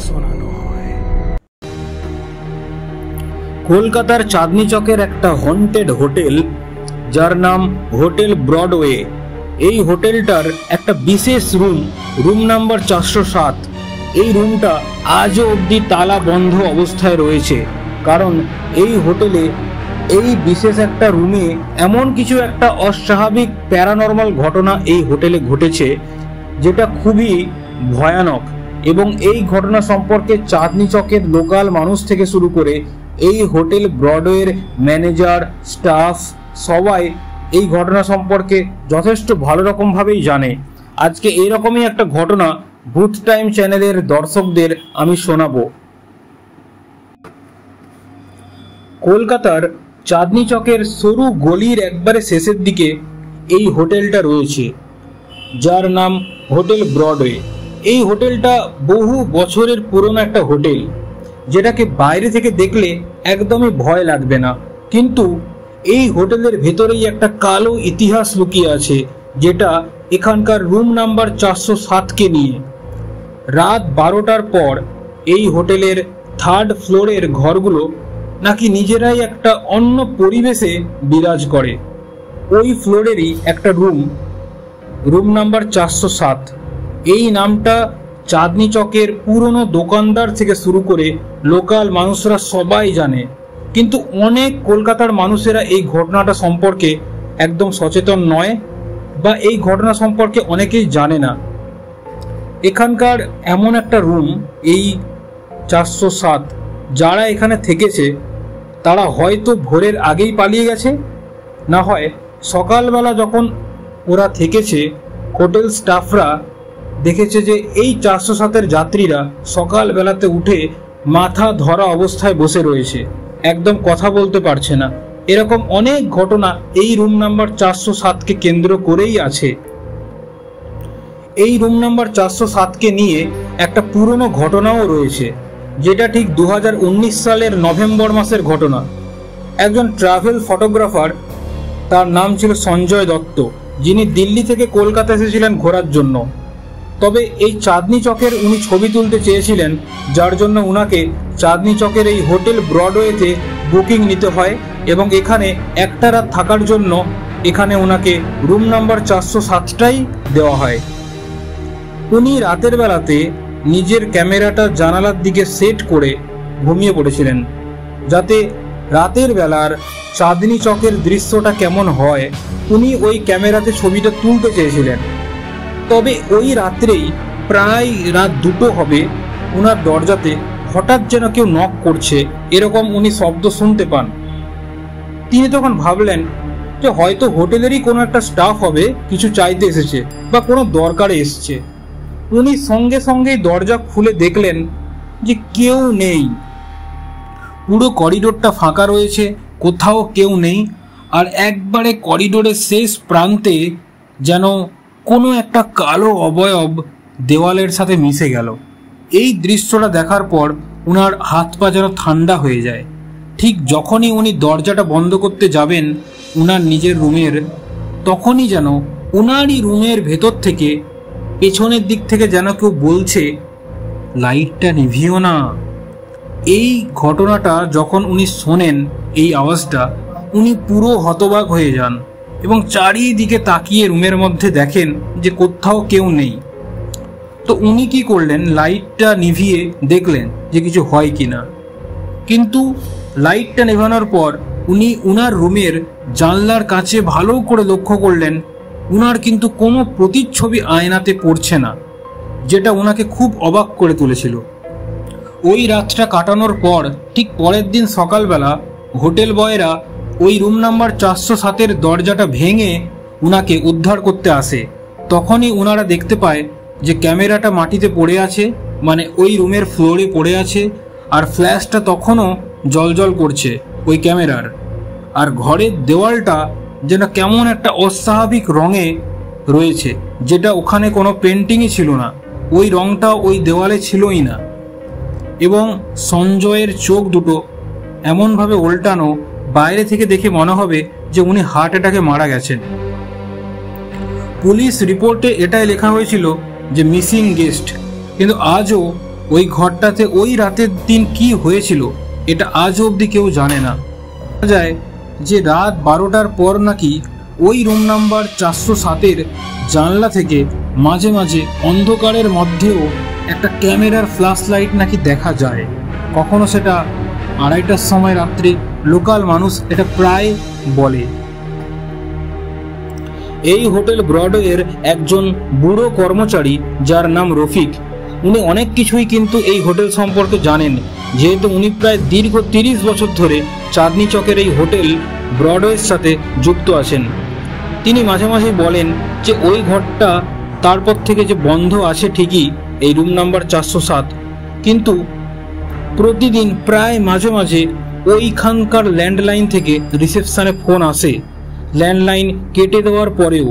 শোনানো হয়। কলকাতার চাঁদনি চকের একটা হন্টেড হোটেল, যার নাম হোটেল ব্রডওয়ে। এই হোটেলটার একটা বিশেষ রুম নাম্বার 407। এই রুমটা আজও অবধি তালা বন্ধ অবস্থায় রয়েছে, কারণ এই হোটেলে এই বিশেষ একটা রুমে এমন কিছু একটা অস্বাভাবিক প্যারানর্মাল ঘটনা এই হোটেলে ঘটেছে, যেটা খুবই ভয়ানক। এবং এই ঘটনা সম্পর্কে চাঁদনি চকের লোকাল মানুষ থেকে শুরু করে এই হোটেল ব্রডওয়ের ম্যানেজার, স্টাফ সবাই এই ঘটনা সম্পর্কে যথেষ্ট ভালো রকমভাবেই জানে। আজকে এইরকমই একটা ঘটনা ভূত টাইম চ্যানেলের দর্শকদের আমি শোনাবো। কলকাতার চাঁদনি চকের সরু গলির একবারে শেষের দিকে এই হোটেলটা রয়েছে, যার নাম হোটেল ব্রডওয়ে। এই হোটেলটা বহু বছরের পুরনো একটা হোটেল, যেটাকে বাইরে থেকে দেখলে একদমই ভয় লাগবে না, কিন্তু এই হোটেলের ভেতরেই একটা কালো ইতিহাস লুকিয়ে আছে, যেটা এখানকার রুম নাম্বার 407কে নিয়ে। রাত 12টার পর এই হোটেলের 3rd ফ্লোরের ঘরগুলো নাকি নিজেরাই একটা অন্য পরিবেশে বিরাজ করে। ওই ফ্লোরেরই একটা রুম নাম্বার 407। এই নামটা চাঁদনি চকের পুরনো দোকানদার থেকে শুরু করে লোকাল মানুষরা সবাই জানে, কিন্তু অনেক কলকাতার মানুষেরা এই ঘটনাটা সম্পর্কে একদম সচেতন নয়, বা এই ঘটনা সম্পর্কে অনেকেই জানে না। এখানকার এমন একটা রুম এই 407, যারা এখানে থেকেছে তারা হয়তো ভোরের আগেই পালিয়ে গেছে, না হয় সকালবেলা যখন ওরা থেকেছে হোটেল স্টাফরা দেখেছে যে এই 407-এর যাত্রীরা সকালবেলাতে উঠে মাথা ধরা অবস্থায় বসে রয়েছে, একদম কথা বলতে পারছে না। এরকম অনেক ঘটনা এই রুম নাম্বার 407কে কেন্দ্র করেই আছে। এই রুম নাম্বার 407কে নিয়ে একটা পুরনো ঘটনাও রয়েছে, যেটা ঠিক 2019 সালের নভেম্বর মাসের ঘটনা। একজন ট্রাভেল ফটোগ্রাফার, তার নাম ছিল সঞ্জয় দত্ত, যিনি দিল্লি থেকে কলকাতা এসেছিলেন ঘোরার জন্য। তবে এই চাঁদনি চকের উনি ছবি তুলতে চেয়েছিলেন, যার জন্য উনাকে চাঁদনি চকের এই হোটেল ব্রডওয়েতে বুকিং নিতে হয়, এবং এখানে একটা রাত থাকার জন্য এখানে ওনাকে রুম নাম্বার 407টাই দেওয়া হয়। উনি রাতের বেলাতে নিজের ক্যামেরাটা জানালার দিকে সেট করে ঘুমিয়ে পড়েছিলেন, যাতে রাতের বেলার চাঁদনি চকের দৃশ্যটা কেমন হয় উনি ওই ক্যামেরাতে ছবিটা তুলতে চেয়েছিলেন। তবে ওই রাত্রেই প্রায় রাত 2টো হবে, ওনার দরজাতে হঠাৎ যেন কেউ নক করছে এরকম উনি শব্দ শুনতে পান। তিনি তখন ভাবলেন যে হয়তো হোটেলেরই কোনো একটা স্টাফ হবে, কিছু চাইতে এসেছে বা কোনো দরকারে এসছে। উনি সঙ্গে সঙ্গেই দরজা খুলে দেখলেন যে কেউ নেই, পুরো করিডোরটা ফাঁকা রয়েছে, কোথাও কেউ নেই। আর একবারে করিডোরের শেষ প্রান্তে যেন কোনো একটা কালো অবয়ব দেওয়ালের সাথে মিশে গেল। এই দৃশ্যটা দেখার পর উনার হাত পা যেন ঠান্ডা হয়ে যায়। ঠিক যখনই উনি দরজাটা বন্ধ করতে যাবেন উনার নিজের রুমের, তখনই যেন উনারই রুমের ভেতর থেকে পেছনের দিক থেকে যেন কেউ বলছে, লাইটটা নিভিও না। এই ঘটনাটা যখন উনি শোনেন, এই আওয়াজটা, উনি পুরো হতবাক হয়ে যান এবং চারিদিকে তাকিয়ে রুমের মধ্যে দেখেন যে কোথাও কেউ নেই। তো উনি কি করলেন, লাইটটা নিভিয়ে দেখলেন যে কিছু হয় কিনা। কিন্তু লাইটটা নেভানোর পর উনি উনার রুমের জানলার কাছে ভালো করে লক্ষ্য করলেন, উনার কিন্তু কোনো প্রতিচ্ছবি আয়নাতে পড়ছে না, যেটা ওনাকে খুব অবাক করে তুলেছিল। ওই রাতটা কাটানোর পর ঠিক পরের দিন সকালবেলা হোটেল বয়রা ওই রুম নাম্বার 407-এর দরজাটা ভেঙে উনাকে উদ্ধার করতে আসে। তখনই ওনারা দেখতে পায় যে ক্যামেরাটা মাটিতে পড়ে আছে, মানে ওই রুমের ফ্লোরে পড়ে আছে, আর ফ্ল্যাশটা তখনও জলজল করছে ওই ক্যামেরার। আর ঘরের দেওয়ালটা যেন কেমন একটা অস্বাভাবিক রঙে রয়েছে, যেটা ওখানে কোনো পেন্টিংই ছিল না, ওই রঙটা ওই দেওয়ালে ছিলই না। এবং সঞ্জয়ের চোখ দুটো এমনভাবে উল্টানো, বাইরে থেকে দেখে মনে হবে যে উনি হার্ট অ্যাটাকে মারা গেছেন। পুলিশ রিপোর্টে এটাই লেখা হয়েছিল যে মিসিং গেস্ট, কিন্তু আজও ওই ঘরটাতে ওই রাতের দিন কি হয়েছিল এটা আজ অবধি কেউ জানে না। বলা যায় যে রাত 12টার পর নাকি ওই রুম নাম্বার 407-এর জানলা থেকে মাঝে মাঝে অন্ধকারের মধ্যেও একটা ক্যামেরার ফ্ল্যাশ লাইট নাকি দেখা যায়। কখনো সেটা 2:30টার সময় রাত্রে। লোকাল মানুষ এটা প্রায় বলে। এই হোটেল ব্রডওয়ের একজন বুড়ো কর্মচারী যার নাম রফিক, উনি অনেক কিছুই কিন্তু এই হোটেল সম্পর্কে জানেন, যেহেতু উনি প্রায় দীর্ঘ 30 বছর ধরে চাঁদনি চকের এই হোটেল ব্রডওয়ের সাথে যুক্ত আছেন। তিনি মাঝে মাঝে বলেন যে ওই ঘরটা তারপর থেকে যে বন্ধ আছে ঠিকই, এই রুম নাম্বার 407, কিন্তু প্রতিদিন প্রায় মাঝে মাঝে ওইখানকার ল্যান্ডলাইন থেকে রিসেপশনে ফোন আসে, ল্যান্ডলাইন কেটে দেওয়ার পরেও,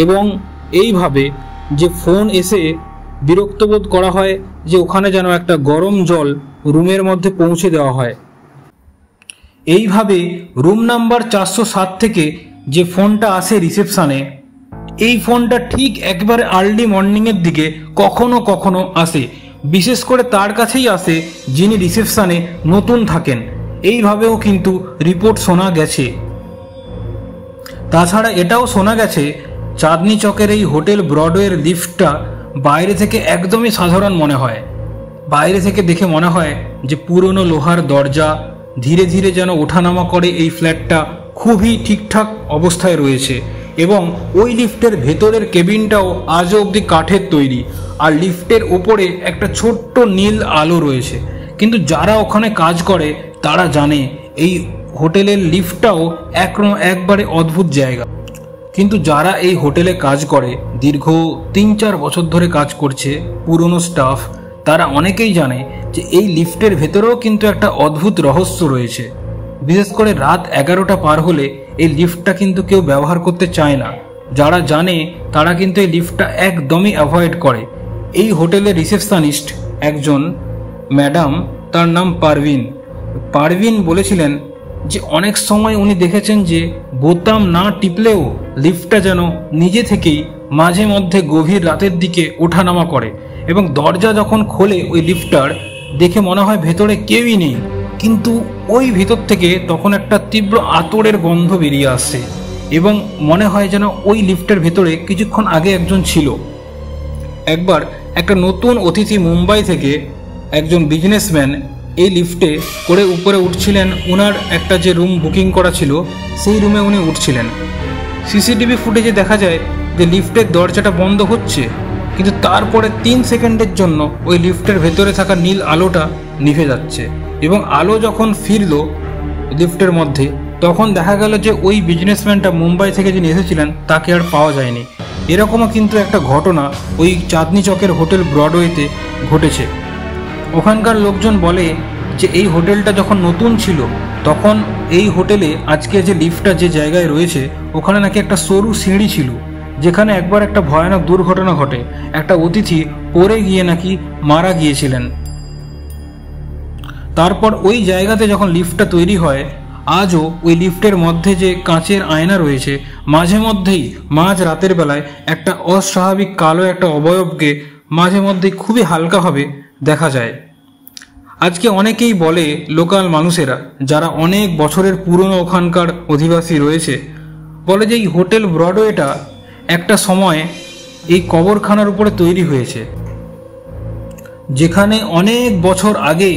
এবং এইভাবে যে ফোন এসে বিরক্ত বোধ করা হয় যে ওখানে যেন একটা গরম জল রুমের মধ্যে পৌঁছে দেওয়া হয়। এইভাবে রুম নাম্বার 407 থেকে যে ফোনটা আসে রিসেপশনে, এই ফোনটা ঠিক একবারে আর্লি মর্নিংয়ের দিকে কখনো কখনো আসে। বিশেষ করে তার কাছেই আসে যিনি রিসেপশনে নতুন থাকেন। এইভাবেও কিন্তু রিপোর্ট শোনা গেছে। তাছাড়া এটাও শোনা গেছে চাঁদনি চকের এই হোটেল ব্রডওয়ের লিফটটা বাইরে থেকে একদমই সাধারণ মনে হয়। বাইরে থেকে দেখে মনে হয় যে পুরনো লোহার দরজা, ধীরে ধীরে যেন ওঠানামা করে। এই ফ্ল্যাটটা খুবই ঠিকঠাক অবস্থায় রয়েছে এবং ওই লিফটের ভেতরের কেবিনটাও আজও অবধি কাঠের তৈরি, আর লিফটের ওপরে একটা ছোট্ট নীল আলো রয়েছে। কিন্তু যারা ওখানে কাজ করে তারা জানে এই হোটেলের লিফটটাও একবারে অদ্ভুত জায়গা। কিন্তু যারা এই হোটেলে কাজ করে, দীর্ঘ 3-4 বছর ধরে কাজ করছে, পুরনো স্টাফ, তারা অনেকেই জানে যে এই লিফটের ভেতরেও কিন্তু একটা অদ্ভুত রহস্য রয়েছে। বিশেষ করে রাত 11টা পার হলে এই লিফটটা কিন্তু কেউ ব্যবহার করতে চায় না। যারা জানে তারা কিন্তু এই লিফটটা একদমই অ্যাভয়েড করে। এই হোটেলের রিসেপশনিস্ট একজন ম্যাডাম, তার নাম পারভিন বলেছিলেন যে অনেক সময় উনি দেখেছেন যে বোতাম না টিপলেও লিফটটা যেন নিজে থেকেই মাঝে মধ্যে গভীর রাতের দিকে ওঠানামা করে, এবং দরজা যখন খোলে ওই লিফটটার, দেখে মনে হয় ভেতরে কেউই নেই, কিন্তু ওই ভিতর থেকে তখন একটা তীব্র আতরের গন্ধ বেরিয়ে আসছে এবং মনে হয় যেন ওই লিফটের ভেতরে কিছুক্ষণ আগে একজন ছিল। একবার একটা নতুন অতিথি মুম্বাই থেকে একজন বিজনেসম্যান এই লিফটে করে উপরে উঠছিলেন। ওনার একটা যে রুম বুকিং করা ছিল সেই রুমে উনি উঠছিলেন। সিসিটিভি ফুটেজে দেখা যায় যে লিফটের দরজাটা বন্ধ হচ্ছে, কিন্তু তারপরে 3 সেকেন্ডের জন্য ওই লিফটের ভেতরে থাকা নীল আলোটা নিভে যাচ্ছে, এবং আলো যখন ফিরল লিফটের মধ্যে তখন দেখা গেল যে ওই বিজনেসম্যানটা মুম্বাই থেকে যিনি এসেছিলেন তাকে আর পাওয়া যায়নি। এরকমও কিন্তু একটা ঘটনা ওই চাঁদনি চকের হোটেল ব্রডওয়েতে ঘটেছে। ওখানকার লোকজন বলে যে এই হোটেলটা যখন নতুন ছিল তখন এই হোটেলে আজকে যে লিফটটা যে জায়গায় রয়েছে ওখানে নাকি একটা সরু সিঁড়ি ছিল, যেখানে একবার একটা ভয়ানক দুর্ঘটনা ঘটে। একটা অতিথি পড়ে গিয়ে নাকি মারা গিয়েছিলেন। তারপর ওই জায়গাতে যখন লিফটটা তৈরি হয়, আজও ওই লিফটের মধ্যে যে কাঁচের আয়না রয়েছে, মাঝে মধ্যেই মাঝ রাতের বেলায় একটা অস্বাভাবিক কালো একটা অবয়বকে মাঝে মধ্যেই খুবই হালকাভাবে দেখা যায়। আজকে অনেকেই বলে, লোকাল মানুষেরা যারা অনেক বছরের পুরনো ওখানকার অধিবাসী রয়েছে, বলে যে এই হোটেল ব্রডওয়েটা একটা সময় এই কবরখানার উপরে তৈরি হয়েছে, যেখানে অনেক বছর আগে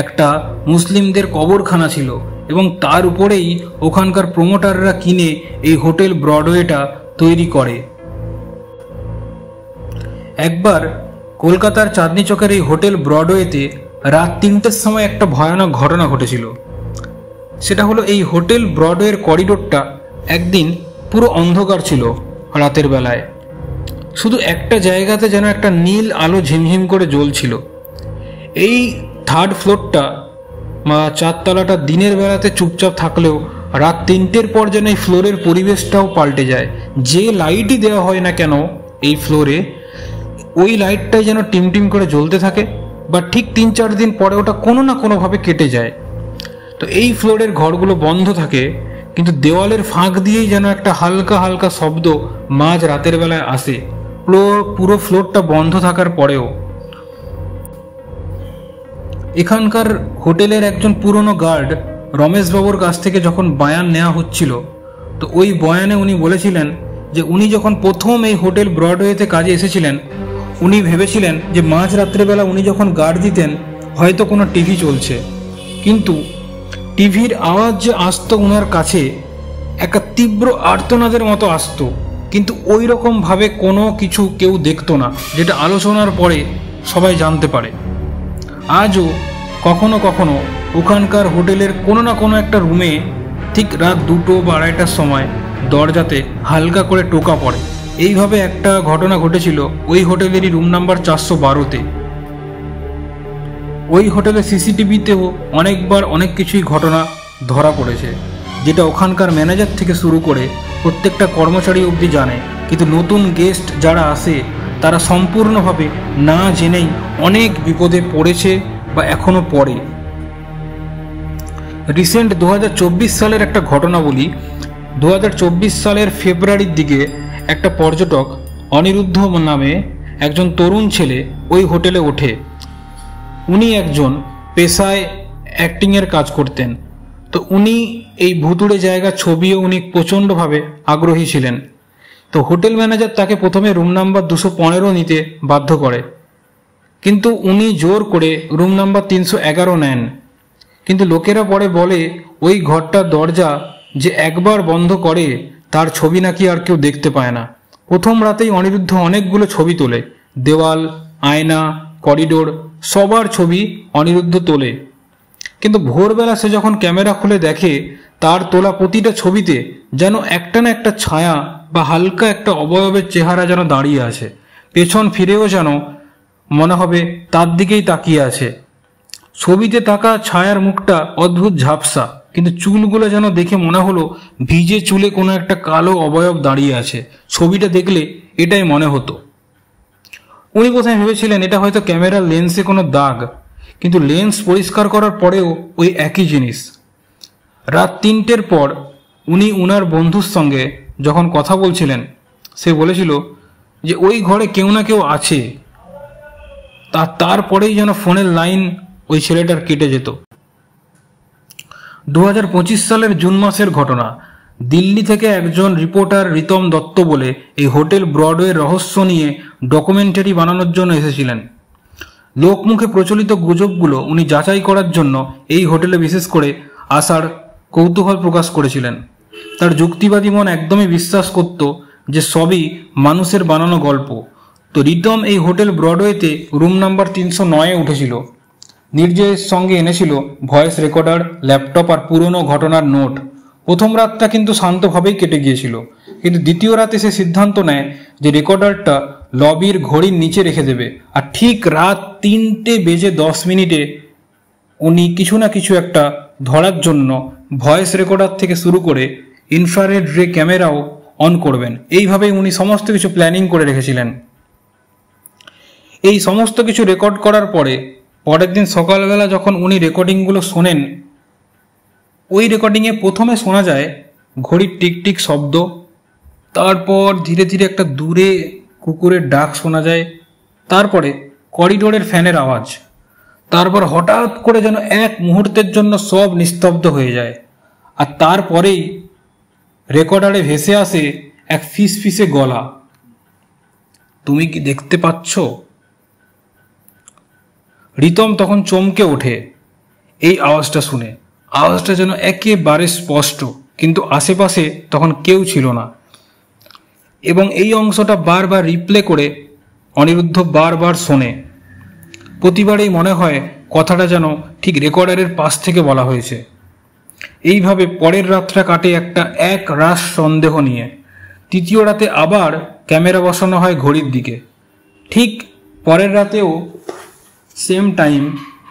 একটা মুসলিমদের কবরখানা ছিল, এবং তার উপরেই ওখানকার প্রমোটাররা কিনে এই হোটেল ব্রডওয়েটা তৈরি করে। একবার কলকাতার চাঁদনি চকের এই হোটেল ব্রডওয়েতে রাত 3টের সময় একটা ভয়ানক ঘটনা ঘটেছিল। সেটা হলো এই হোটেল ব্রডওয়ের করিডোরটা একদিন পুরো অন্ধকার ছিল রাতের বেলায়। শুধু একটা জায়গাতে যেন একটা নীল আলো ঝিমঝিম করে জ্বলছিল। এই 3rd ফ্লোরটা বা 4 তলাটা দিনের বেলাতে চুপচাপ থাকলেও রাত 3টের পর যেন এই ফ্লোরের পরিবেশটাও পাল্টে যায়। যে লাইটই দেওয়া হয় না কেন এই ফ্লোরে, ওই লাইটটাই যেন টিমটিম করে জ্বলতে থাকে, বা ঠিক 3-4 দিন পরে ওটা কোনো না কোনোভাবে কেটে যায়। তো এই ফ্লোরের ঘরগুলো বন্ধ থাকে, কিন্তু দেওয়ালের ফাঁক দিয়েই যেন একটা হালকা হালকা শব্দ মাঝ রাতের বেলায় আসে পুরো ফ্লোরটা বন্ধ থাকার পরেও। এখানকার হোটেলের একজন পুরনো গার্ড রমেশবাবুর কাছ থেকে যখন বয়ান নেওয়া হচ্ছিল, তো ওই বয়ানে উনি বলেছিলেন যে উনি যখন প্রথম এই হোটেল ব্রডওয়েতে কাজে এসেছিলেন, উনি ভেবেছিলেন যে মাঝ রাত্রেবেলা উনি যখন গার্ড দিতেন হয়তো কোনো টিভি চলছে, কিন্তু টিভির আওয়াজ যে আসতো ওনার কাছে একটা তীব্র আর্তনাদের মতো আসতো, কিন্তু ওই রকমভাবে কোনো কিছু কেউ দেখতো না, যেটা আলোচনার পরে সবাই জানতে পারে। আজও কখনো কখনো ওখানকার হোটেলের কোনো না কোনো একটা রুমে ঠিক রাত 2টো বা 2:30টার সময় দরজাতে হালকা করে টোকা পড়ে। এইভাবে একটা ঘটনা ঘটেছিল ওই হোটেলেরই রুম নাম্বার 412-তে। ওই হোটেলের সিসিটিভিতেও অনেকবার অনেক কিছুই ঘটনা ধরা পড়েছে, যেটা ওখানকার ম্যানেজার থেকে শুরু করে প্রত্যেকটা কর্মচারী অবধি জানে, কিন্তু নতুন গেস্ট যারা আসে তারা সম্পূর্ণভাবে না জেনেই অনেক বিপদে পড়েছে বা এখনো পড়ে। রিসেন্ট 2024 সালের একটা ঘটনা বলি। 2024 সালের ফেব্রুয়ারির দিকে একটা পর্যটক অনিরুদ্ধ নামে একজন তরুণ ছেলে ওই হোটেলে ওঠে। উনি একজন পেশায় অ্যাক্টিংয়ের কাজ করতেন, তো উনি এই ভুতুড়ে জায়গা ছবিও উনি প্রচণ্ডভাবে আগ্রহী ছিলেন। তো হোটেল ম্যানেজার তাকে প্রথমে রুম নাম্বার 215 নিতে বাধ্য করে, কিন্তু উনি জোর করে রুম নাম্বার 311 নেন। কিন্তু লোকেরা পরে বলে ওই ঘরটার দরজা যে একবার বন্ধ করে তার ছবি নাকি আর কেউ দেখতে পায় না। প্রথম রাতেই অনিরুদ্ধ অনেকগুলো ছবি তোলে, দেওয়াল, আয়না, করিডোর, সবার ছবি অনিরুদ্ধ তোলে। কিন্তু ভোরবেলা সে যখন ক্যামেরা খুলে দেখে তার তোলা প্রতিটা ছবিতে যেন একটা না একটা ছায়া বা হালকা একটা অবয়বের চেহারা যেন দাঁড়িয়ে আছে, পেছন ফিরেও যেন মনে হবে তার দিকেই তাকিয়ে আছে। ছবিতে থাকা ছায়ার মুখটা অদ্ভুত ঝাপসা, কিন্তু চুলগুলো যেন দেখে মনে হলো ভিজে চুলে কোনো একটা কালো অবয়ব দাঁড়িয়ে আছে। ছবিটা দেখলে এটাই মনে হতো। উনি প্রথমে ভেবেছিলেন এটা হয়তো ক্যামেরার লেন্সে কোনো দাগ, কিন্তু লেন্স পরিষ্কার করার পরেও ওই একই জিনিস। রাত 3টের পর উনি উনার বন্ধুর সঙ্গে যখন কথা বলছিলেন, সে বলেছিল যে ওই ঘরে কেউ না কেউ আছে। তারপরেই যেন ফোনের লাইন ওই ছেলেটার কেটে যেত। 2025 সালের জুন মাসের ঘটনা। দিল্লি থেকে একজন রিপোর্টার রিতম দত্ত বলে এই হোটেল ব্রডওয়ের রহস্য নিয়ে ডকুমেন্টারি বানানোর জন্য এসেছিলেন। লোকমুখে প্রচলিত গুজবগুলো উনি যাচাই করার জন্য এই হোটেলে বিশেষ করে আসার কৌতূহল প্রকাশ করেছিলেন। তার যুক্তিবাদী মন একদমই বিশ্বাস করত যে সবই মানুষের বানানো গল্প। তো রিতম এই হোটেল ব্রডওয়েতে রুম নাম্বার 309-এ উঠেছিল। নির্জয়ের সঙ্গে এনেছিল ভয়েস রেকর্ডার, ল্যাপটপ আর পুরনো ঘটনার নোট। প্রথম রাতটা কিন্তু শান্তভাবেই কেটে গিয়েছিল, কিন্তু দ্বিতীয় রাতে সে সিদ্ধান্ত নেয় যে রেকর্ডারটা লবির ঘড়ির নিচে রেখে দেবে। আর ঠিক রাত 3:10 উনি কিছু না কিছু একটা ধরার জন্য ভয়েস রেকর্ডার থেকে শুরু করে ইনফ্রারেড রে ক্যামেরাও অন করবেন। এইভাবেই উনি সমস্ত কিছু প্ল্যানিং করে রেখেছিলেন। এই সমস্ত কিছু রেকর্ড করার পরে পরের দিন সকালবেলা যখন উনি রেকর্ডিংগুলো শোনেন, ওই রেকর্ডিংয়ে প্রথমে শোনা যায় ঘড়ির টিকটিক শব্দ, তারপর ধীরে ধীরে একটা দূরে কুকুরের ডাক শোনা যায়, তারপরে করিডোরের ফ্যানের আওয়াজ, তারপর হঠাৎ করে যেন এক মুহূর্তের জন্য সব নিস্তব্ধ হয়ে যায়। আর তারপরেই রেকর্ডারে ভেসে আসে এক ফিসফিসে গলা, তুমি কি দেখতে পাচ্ছ? রিতম তখন চমকে ওঠে এই আওয়াজটা শুনে। আওয়াজটা যেন একেবারে স্পষ্ট, কিন্তু আশেপাশে তখন কেউ ছিল না। এবং এই অংশটা বারবার রিপ্লে করে অনিরুদ্ধ বারবার শোনে। প্রতিবারেই মনে হয় কথাটা যেন ঠিক রেকর্ডারের পাশ থেকে বলা হয়েছে। এইভাবে পরের রাতটা কাটে একটা এক রাশ সন্দেহ নিয়ে। তৃতীয় রাতে আবার ক্যামেরা বসানো হয় ঘড়ির দিকে। ঠিক পরের রাতেও সেম টাইম,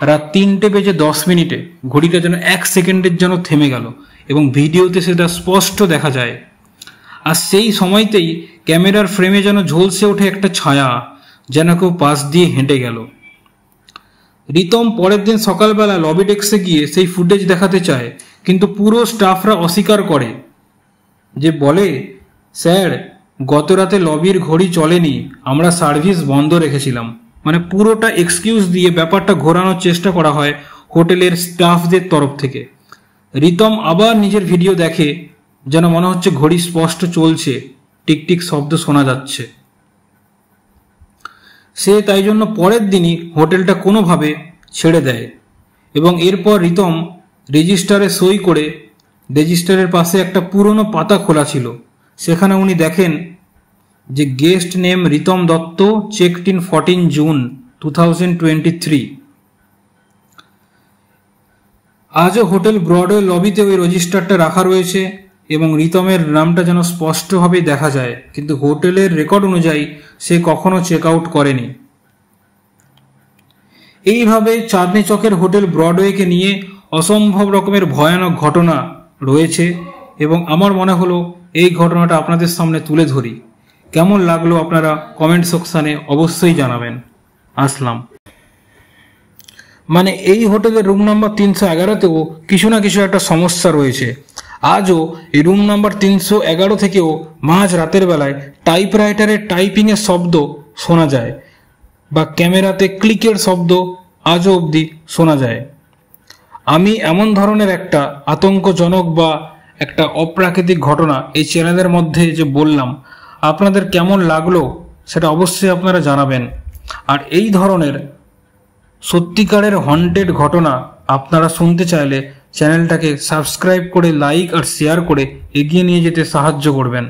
রাত 3:10 ঘড়িটা যেন 1 সেকেন্ডের জন্য থেমে গেল এবং ভিডিওতে সেটা স্পষ্ট দেখা যায়। আর সেই সময়তেই ক্যামেরার ফ্রেমে যেন ঝলসে ওঠে একটা ছায়া, যেন কেউ পাশ দিয়ে হেঁটে গেল। রিতম পরের দিন সকালবেলা লবি ডেস্কে গিয়ে সেই ফুটেজ দেখাতে চায়, কিন্তু পুরো স্টাফরা অস্বীকার করে। যে বলে, স্যার গত রাতে লবির ঘড়ি চলেনি, আমরা সার্ভিস বন্ধ রেখেছিলাম। মানে পুরোটা এক্সকিউজ দিয়ে ব্যাপারটা ঘোরানোর চেষ্টা করা হয় হোটেলের স্টাফদের তরফ থেকে। রিতম আবার নিজের ভিডিও দেখে, যেন মনে হচ্ছে ঘড়ি স্পষ্ট চলছে, টিকটিক শব্দ শোনা যাচ্ছে। সে তাই জন্য পরের দিনই হোটেলটা কোনোভাবে ছেড়ে দেয় এবং এরপর রিতম রেজিস্টারে সই করে, রেজিস্টারের পাশে একটা পুরনো পাতা খোলা ছিল, সেখানে উনি দেখেন যে guest name Ritam Dutta, checked in 14 June 2023। আজও হোটেল ব্রডওয়ে লবিতে ওই রেজিস্টারটা রাখা রয়েছে এবং রিতমের নামটা যেন স্পষ্টভাবে দেখা যায়, কিন্তু হোটেলের রেকর্ড অনুযায়ী সে কখনো চেক আউট করেনি। এইভাবে চাঁদনি চকের হোটেল ব্রডওয়েকে নিয়ে অসম্ভব রকমের ভয়ানক ঘটনা রয়েছে এবং আমার মনে হলো এই ঘটনাটা আপনাদের সামনে তুলে ধরি। কেমন লাগলো আপনারা কমেন্ট সেকশানে অবশ্যই জানাবেন। আসলাম। মানে এই হোটেলের রুম নাম্বার 311তেও কিছু না কিছু একটা সমস্যা রয়েছে। আজও এই রুম নাম্বার 311 থেকেও মাঝ রাতের বেলায় টাইপরাইটারের টাইপিংয়ের শব্দ শোনা যায় বা ক্যামেরাতে ক্লিকের শব্দ আজও অবধি শোনা যায়। আমি এমন ধরনের একটা আতঙ্কজনক বা একটা অপ্রাকৃতিক ঘটনা এই চ্যানেলের মধ্যে যে বললাম, আপনাদের কেমন লাগলো সেটা অবশ্যই আপনারা জানাবেন। আর এই ধরনের সত্যিকারের হন্টেড ঘটনা আপনারা শুনতে চাইলে চ্যানেলটাকে সাবস্ক্রাইব করে, লাইক আর শেয়ার করে এগিয়ে নিয়ে যেতে সাহায্য করবেন।